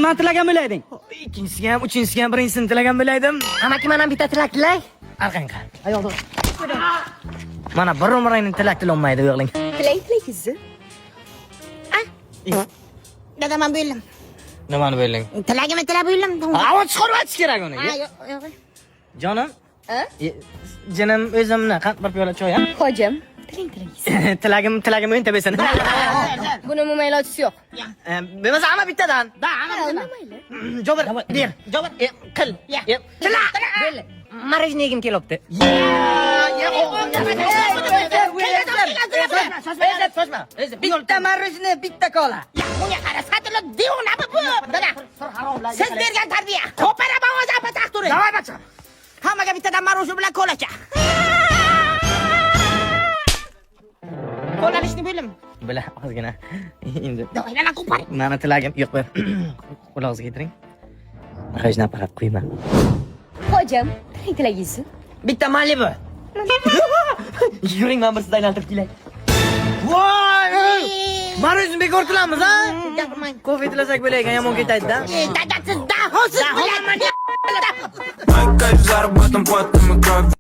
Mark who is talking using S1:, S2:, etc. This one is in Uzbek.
S1: nimani tilagan bo'layding?
S2: Ikkinchisiga ham, uchinchisiga ham birinchisini tilagan bo'laydim.
S3: Amaki mana bitta tilak tilay.
S2: Arqanqa. Ayoq. Mana bir umringni tilak tilolmaydi o'g'ling.
S3: Tilay qizi. Dada men bo'ldim.
S2: Nimani bo'ling?
S3: Tilagimni tilab bo'ldim.
S2: Avval chiqarib aytish kerak uni.
S3: Yo'q.
S2: Jonim. Jinim o'zimni qanday bir piyola choy ham?
S3: Hojam, tiling.
S2: Tilagim o'yin tabasan.
S3: Buni umuman ilojisi yo'q.
S2: Bo'lmasa hamma bittadan.
S3: Da, hamma mayli.
S2: Jobir, ber. Jobir, qil. Tila. Marij negim kelibdi. Bitta marojni, bitta kola.
S3: Bunga qara, satilo devona bu. Dada, siz bergan tarbiya. Qo'para ovoz apataq turing.
S2: Davay bacha.
S3: Hammaga bittadan marojni bilan kolacha. Qo'llanishni bilim.
S2: Bila, ozgina. Endi
S3: Doyana qo'par.
S2: mani tilagim yo'q ber. Quloqingizga keltiring. Marojni faqat quyma.
S3: Hojam, tilagingizni.
S2: Bitta Malibu. Yuring, men bir sizdan aylantirib kelay. Voy! Marojni bekor qilamiz, ha?
S3: Gapirmang.
S2: Kofe tilasak bo'laygan yomon ketaydi-da.
S3: Dadasiz dahosiz bilan.
S4: Мои кайф заработан, потом и кровь.